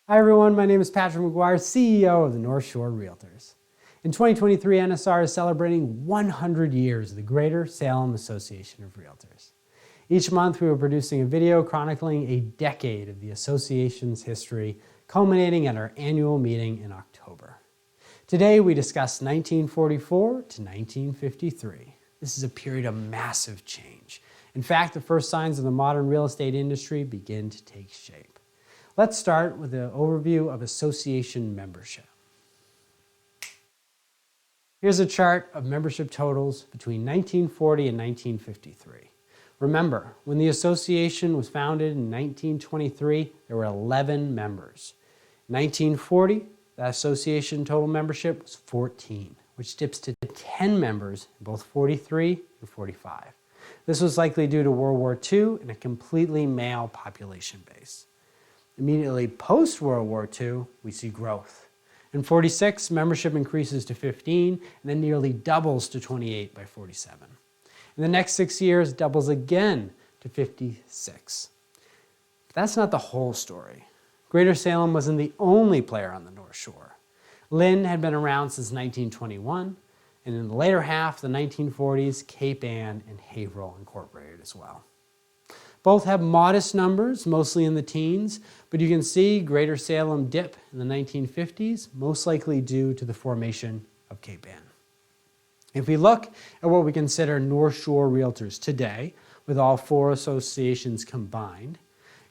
Hi everyone, my name is Patrick McGuire, CEO of the North Shore Realtors. In 2023, NSR is celebrating 100 years of the Greater Salem Association of Realtors. Each month we are producing a video chronicling a decade of the association's history, culminating at our annual meeting in October. Today we discuss 1944 to 1953. This is a period of massive change. In fact, the first signs of the modern real estate industry begin to take shape. Let's start with an overview of association membership. Here's a chart of membership totals between 1940 and 1953. Remember, when the association was founded in 1923, there were 11 members. In 1940, the association total membership was 14, which dips to 10 members in both 43 and 45. This was likely due to World War II and a completely male population base. Immediately post-World War II, we see growth. In 46, membership increases to 15 and then nearly doubles to 28 by 47. In the next 6 years, doubles again to 56. But that's not the whole story. Greater Salem wasn't the only player on the North Shore. Lynn had been around since 1921, and in the later half of the 1940s, Cape Ann and Haverhill incorporated as well. Both have modest numbers, mostly in the teens, but you can see Greater Salem dip in the 1950s, most likely due to the formation of Cape Ann. If we look at what we consider North Shore Realtors today, with all four associations combined,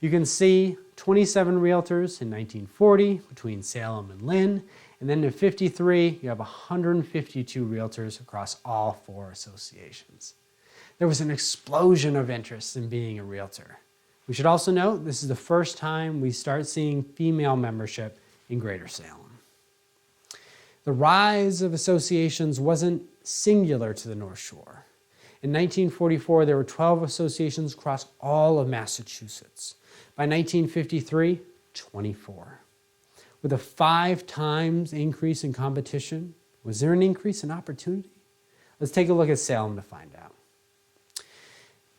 you can see 27 realtors in 1940 between Salem and Lynn, and then in 53, you have 152 realtors across all four associations. There was an explosion of interest in being a realtor. We should also note this is the first time we start seeing female membership in Greater Salem. The rise of associations wasn't singular to the North Shore. In 1944, there were 12 associations across all of Massachusetts. By 1953, 24. With a 5 times increase in competition, was there an increase in opportunity? Let's take a look at Salem to find out.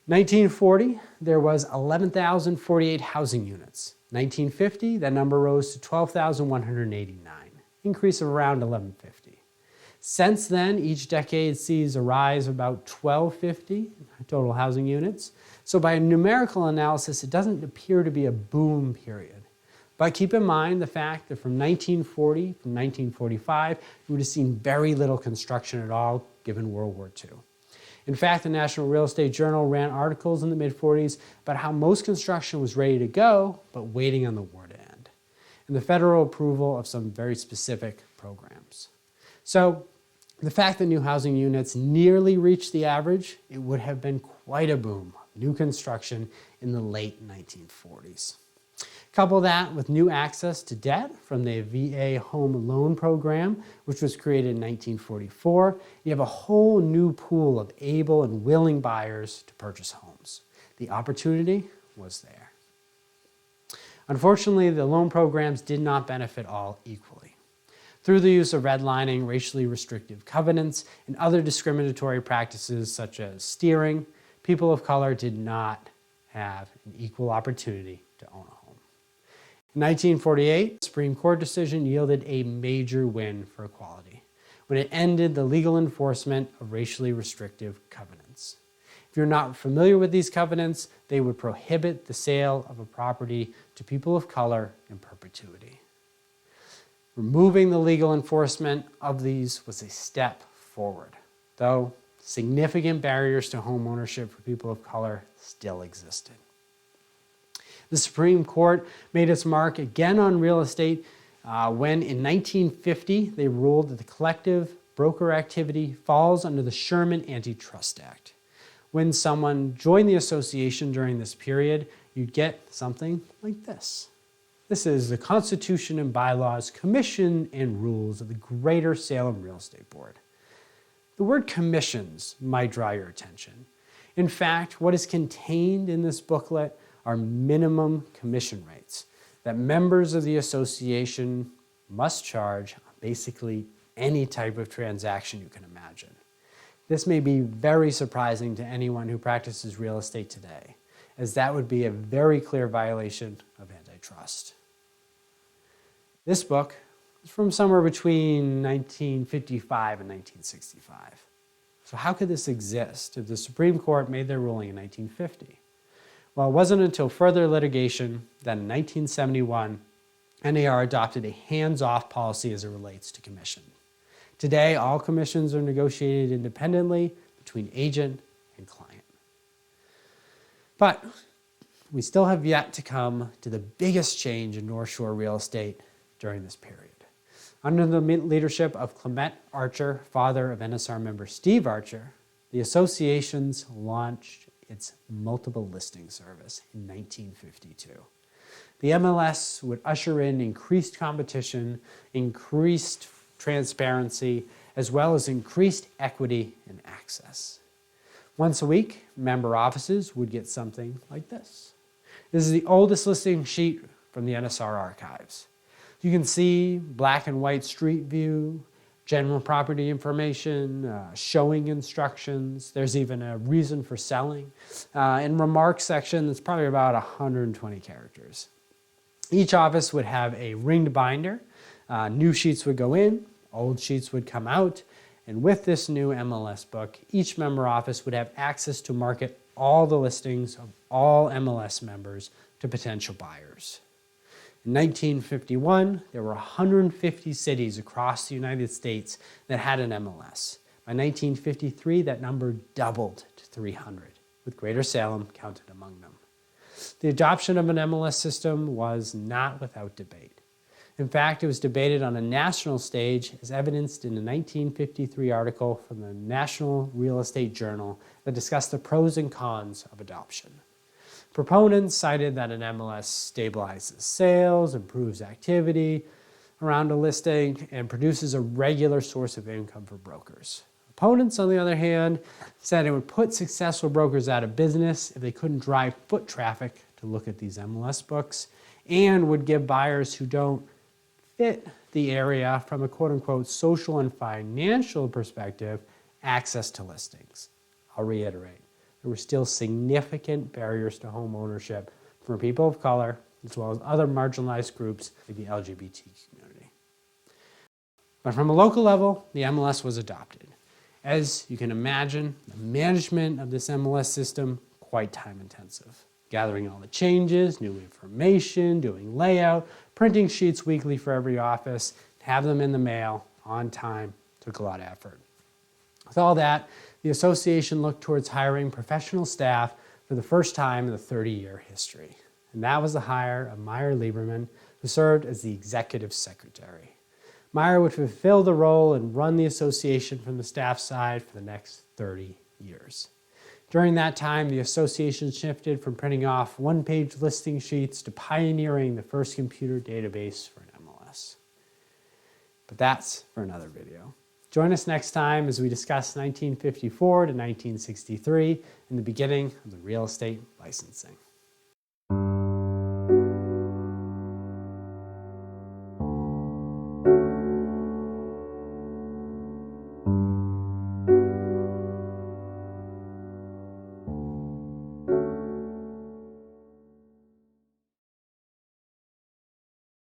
1940, there was 11,048 housing units. 1950, that number rose to 12,189, increase of around 1,150. Since then, each decade sees a rise of about 1,250 total housing units. So by a numerical analysis, it doesn't appear to be a boom period. But keep in mind the fact that from 1940 from 1945, you would have seen very little construction at all given World War II. In fact, the National Real Estate Journal ran articles in the mid-40s about how most construction was ready to go, but waiting on the war to end, and the federal approval of some very specific programs. So the fact that new housing units nearly reached the average, it would have been quite a boom of new construction in the late 1940s. Couple that with new access to debt from the VA Home Loan Program, which was created in 1944. You have a whole new pool of able and willing buyers to purchase homes. The opportunity was there. Unfortunately, the loan programs did not benefit all equally. Through the use of redlining, racially restrictive covenants, and other discriminatory practices such as steering, people of color did not have an equal opportunity to own a home. In 1948, the Supreme Court decision yielded a major win for equality when it ended the legal enforcement of racially restrictive covenants. If you're not familiar with these covenants, they would prohibit the sale of a property to people of color in perpetuity. Removing the legal enforcement of these was a step forward, though significant barriers to home ownership for people of color still existed. The Supreme Court made its mark again on real estate when in 1950 they ruled that the collective broker activity falls under the Sherman Antitrust Act. When someone joined the association during this period, you'd get something like this. This is the Constitution and Bylaws, Commission and Rules of the Greater Salem Real Estate Board. The word commissions might draw your attention. In fact, what is contained in this booklet are minimum commission rates that members of the association must charge on basically any type of transaction you can imagine. This may be very surprising to anyone who practices real estate today, as that would be a very clear violation of antitrust. This book is from somewhere between 1955 and 1965. So how could this exist if the Supreme Court made their ruling in 1950? Well, it wasn't until further litigation that in 1971, NAR adopted a hands-off policy as it relates to commission. Today, all commissions are negotiated independently between agent and client. But we still have yet to come to the biggest change in North Shore real estate during this period. Under the leadership of Clement Archer, father of NSR member Steve Archer, the associations launched its multiple listing service in 1952. The MLS would usher in increased competition, increased transparency, as well as increased equity and access. Once a week, member offices would get something like this. This is the oldest listing sheet from the NSR archives. You can see black and white street view, general property information, showing instructions. There's even a reason for selling. And remarks section that's probably about 120 characters. Each office would have a ringed binder. New sheets would go in, old sheets would come out. And with this new MLS book, each member office would have access to market all the listings of all MLS members to potential buyers. In 1951, there were 150 cities across the United States that had an MLS. By 1953, that number doubled to 300, with Greater Salem counted among them. The adoption of an MLS system was not without debate. In fact, it was debated on a national stage, as evidenced in a 1953 article from the National Real Estate Journal that discussed the pros and cons of adoption. Proponents cited that an MLS stabilizes sales, improves activity around a listing, and produces a regular source of income for brokers. Opponents, on the other hand, said it would put successful brokers out of business if they couldn't drive foot traffic to look at these MLS books, and would give buyers who don't fit the area from a quote-unquote social and financial perspective access to listings. I'll reiterate, there were still significant barriers to home ownership for people of color, as well as other marginalized groups like the LGBT community. But from a local level, the MLS was adopted. As you can imagine, the management of this MLS system, quite time intensive. Gathering all the changes, new information, doing layout, printing sheets weekly for every office, to have them in the mail on time took a lot of effort. With all that, the association looked towards hiring professional staff for the first time in the 30-year history. And that was the hire of Meyer Lieberman, who served as the executive secretary. Meyer would fulfill the role and run the association from the staff side for the next 30 years. During that time, the association shifted from printing off one-page listing sheets to pioneering the first computer database for an MLS. But that's for another video. Join us next time as we discuss 1954 to 1963 and the beginning of the real estate licensing.